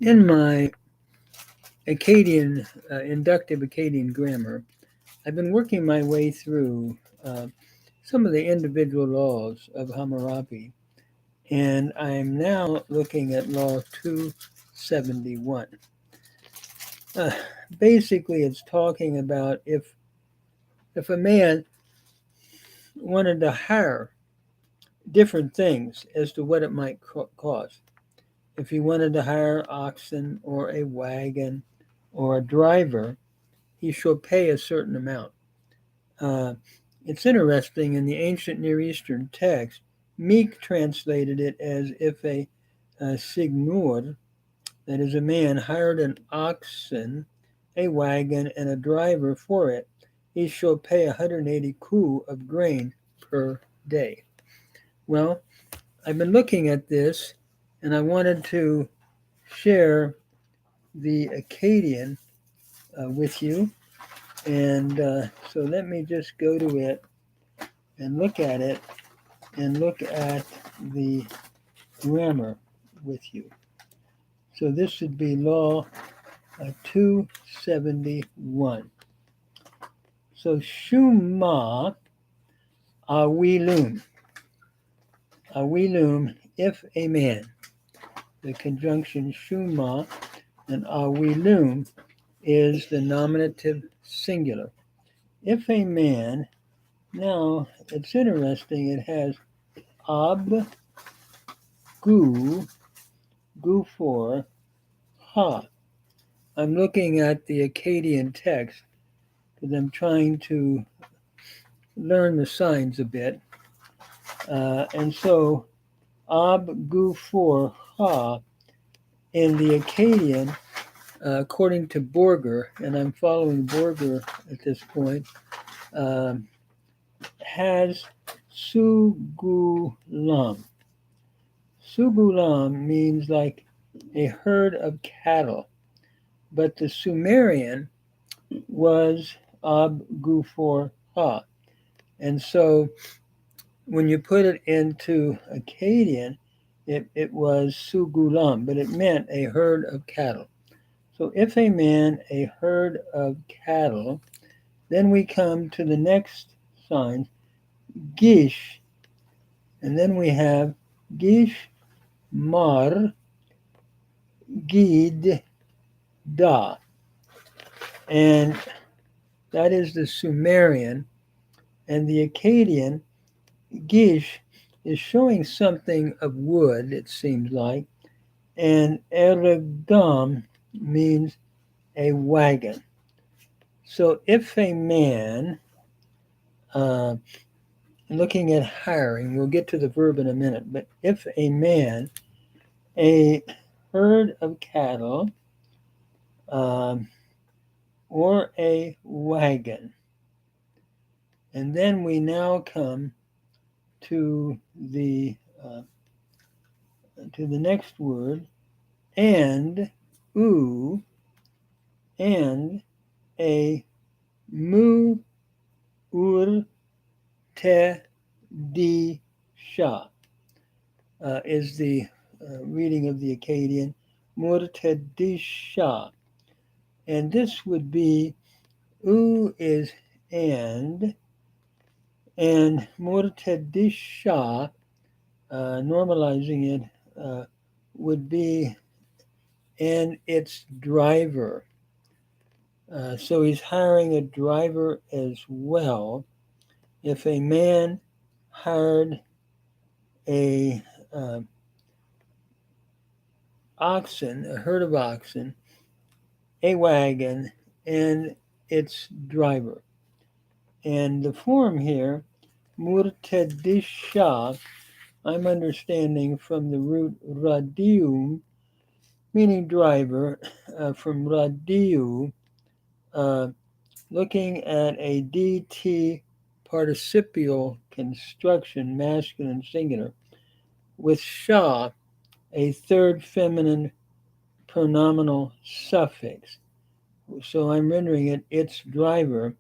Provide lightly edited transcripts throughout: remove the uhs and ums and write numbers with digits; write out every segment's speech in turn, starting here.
In my inductive Akkadian grammar, I've been working my way through some of the individual laws of Hammurapi, and I'm now looking at Law 271. Uh, Basically, it's talking about if a man wanted to hire different things as to what it might cost. If he wanted to hire oxen or a wagon or a driver, he shall pay a certain amount. Uh, it's interesting, in the ancient Near Eastern text, Meek translated it as if a signor, that is, a man, hired an oxen, a wagon, and a driver for it, he shall pay 180 ku of grain per day. Well, I've been looking at this, and I wanted to share the Akkadian with you. And so let me just go to it and look at it and look at the grammar with you. So this would be Law 271. So Shuma awilum. Awilum, if a man. The conjunction Shuma and awilum is the nominative singular. If a man, now it's interesting, it has ab, gu for ha. I'm looking at the Akkadian text because I'm trying to learn the signs a bit. And so ab, gu for ha in the Akkadian, according to Borger, and I'm following Borger at this point, has sugulam. Sugulam means like a herd of cattle, but the Sumerian was ab gu for ha. And so when you put it into Akkadian, it was sugulam, but it meant a herd of cattle. So if a man, a herd of cattle, then we come to the next sign, gish, and then we have gish, mar, gid, da. And that is the Sumerian. And the Akkadian, gish, is showing something of wood, it seems like. And ergam means a wagon. So if a man, looking at hiring, we'll get to the verb in a minute, but if a man, a herd of cattle, or a wagon, and then we now come to the next word, and and a mu ur te di sha is the reading of the Akkadian, mur te di sha. And this would be u is and mur te di sha, normalizing it, would be and its driver. So he's hiring a driver as well. If a man hired a oxen, a herd of oxen, a wagon, and its driver. And the form here, murtedisha, I'm understanding from the root radium, meaning driver, from radiu, looking at a DT participial construction, masculine singular, with sha, a third feminine pronominal suffix. So I'm rendering it its driver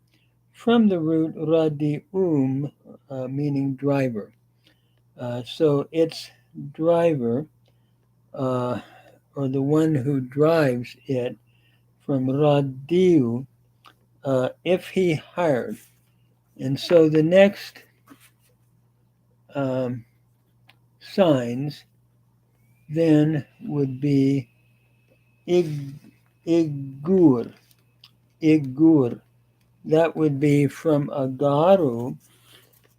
from the root radium, meaning driver. So its driver, or the one who drives it, from radiu, if he hired. And so the next um, signs then would be igur, igur. That would be from agaru.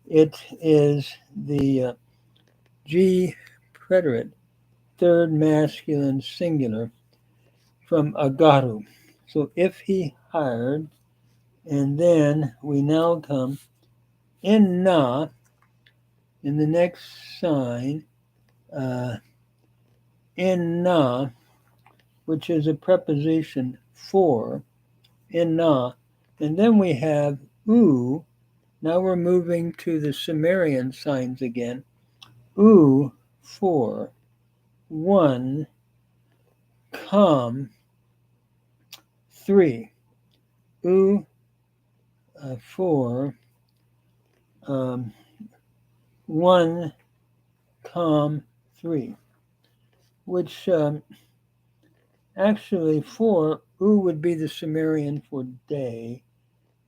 It is the G preterite, third masculine singular, from agaru. So if he hired, and then we now come in na, in the next sign, in na, which is a preposition for, in na, and then we have u. Now we're moving to the Sumerian signs again. U for one, com, three. U for one, com, three, which actually for U would be the Sumerian for day,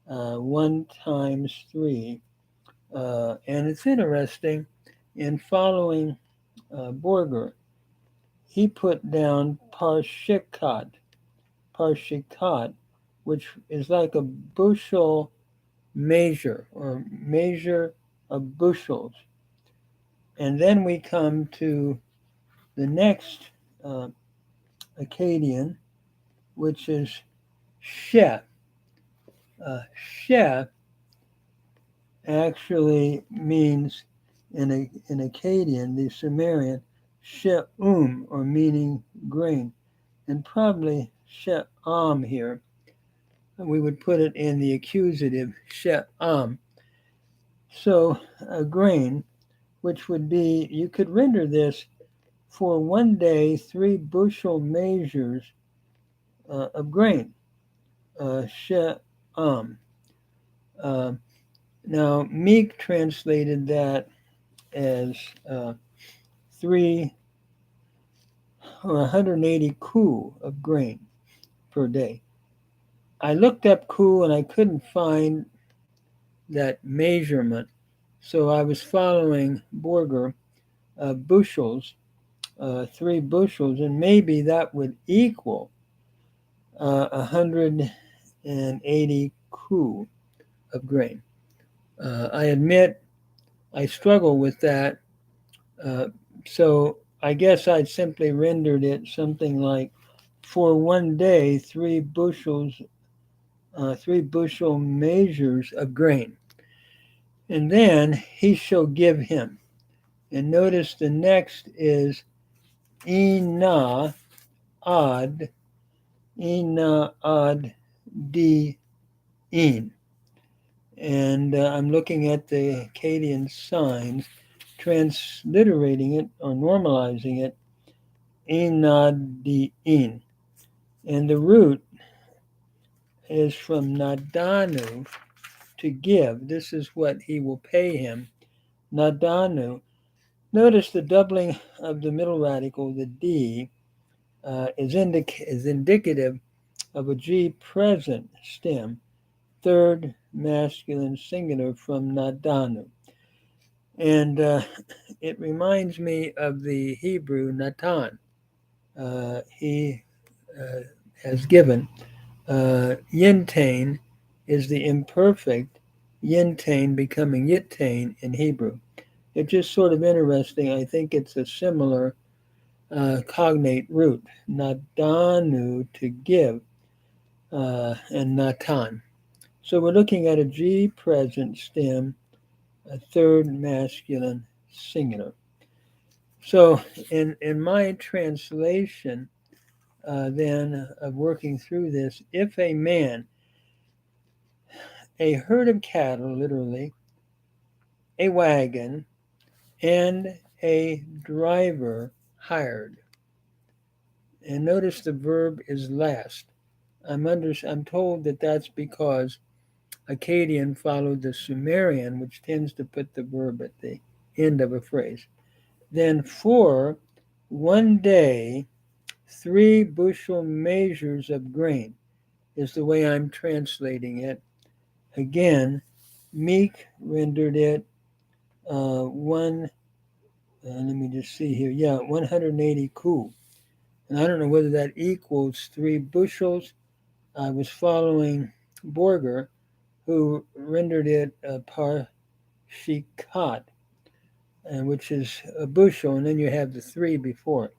1 times 3. And it's interesting, in following Borger, he put down parshikat, which is like a bushel measure, or measure of bushels. And then we come to the next Akkadian, which is she. She actually means, in Akkadian, the Sumerian, she'um, or meaning grain, and probably she'am here. We would put it in the accusative she'am. So a grain, which would be, you could render this for 1 day, 3 bushel measures of grain, she'am. Now, Meek translated that as 3 or 180 ku of grain per day. I looked up ku and I couldn't find that measurement, so I was following Borger, bushels, 3 bushels, and maybe that would equal 180 ku of grain. I admit I struggle with that, so I guess I'd simply rendered it something like, for 1 day, 3 bushels, 3 bushel measures of grain. And then he shall give him. And notice the next is ina ad di in. And I'm looking at the Akkadian signs, transliterating it or normalizing it, inad di in. And the root is from nadanu, to give. This is what he will pay him. Nadanu. Notice the doubling of the middle radical, the D, is indicative of a G present stem, third masculine singular, from nadanu. And it reminds me of the Hebrew Natan. He has given. Yintain is the imperfect, yintain becoming yittain in Hebrew. It's just sort of interesting. I think it's a similar cognate root. Nadanu, to give, and natan. So we're looking at a G present stem, a third masculine singular. So in my translation then of working through this, if a man, a herd of cattle, literally, a wagon, and a driver hired. And notice the verb is last. I'm told that that's because Akkadian followed the Sumerian, which tends to put the verb at the end of a phrase. Then 4, 1 day, 3 bushel measures of grain is the way I'm translating it. Again, Meek rendered it let me just see here. Yeah, 180 ku. And I don't know whether that equals 3 bushels. I was following Borger, who rendered it par shikat, which is a bushel, and then you have the 3 before it.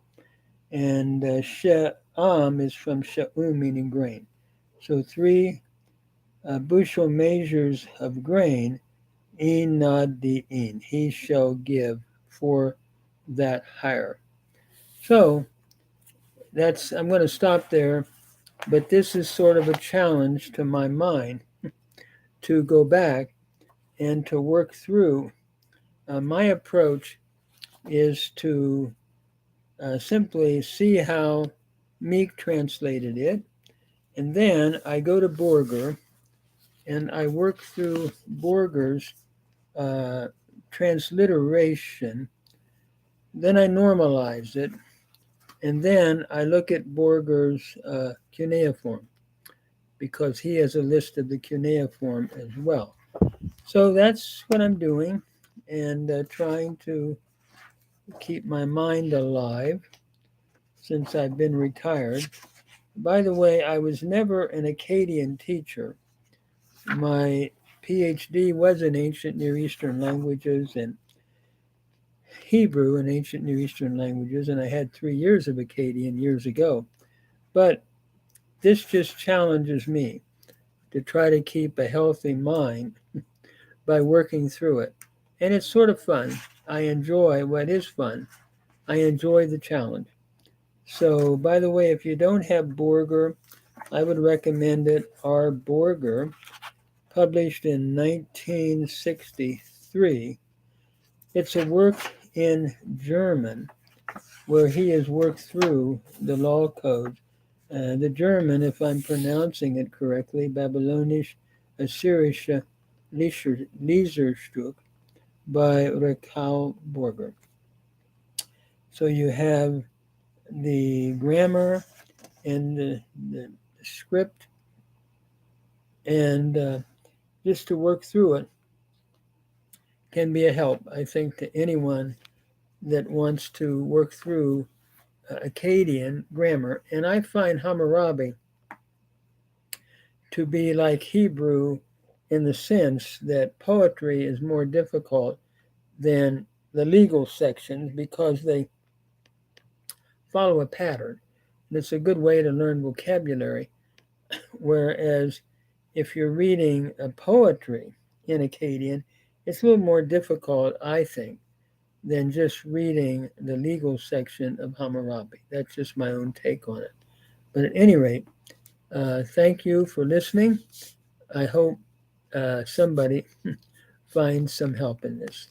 And she'am is from she'um, meaning grain. So 3 bushel measures of grain, inadiin, he shall give for that hire. So I'm going to stop there, but this is sort of a challenge to my mind to go back and to work through. My approach is to simply see how Meek translated it, and then I go to Borger and I work through Borger's transliteration. Then I normalize it, and then I look at Borger's cuneiform, because he has a list of the cuneiform as well. So that's what I'm doing, and trying to keep my mind alive since I've been retired. By the way, I was never an Akkadian teacher. My PhD was in ancient Near Eastern languages and Hebrew and ancient Near Eastern languages, and I had 3 years of Akkadian years ago. But this just challenges me to try to keep a healthy mind by working through it. And it's sort of fun. I enjoy what is fun. I enjoy the challenge. So, by the way, if you don't have Borger, I would recommend it. R. Borger, published in 1963. It's a work in German where he has worked through the law code. The German, if I'm pronouncing it correctly, Babylonisch Assyrische Leserstück by Raquel Borger. So you have the grammar and the script, and just to work through it can be a help, I think, to anyone that wants to work through Akkadian grammar. And I find Hammurapi to be like Hebrew in the sense that poetry is more difficult than the legal sections because they follow a pattern. And it's a good way to learn vocabulary. Whereas if you're reading a poetry in Akkadian, it's a little more difficult, I think, than just reading the legal section of Hammurapi. That's just my own take on it. But at any rate, thank you for listening. I hope somebody finds some help in this.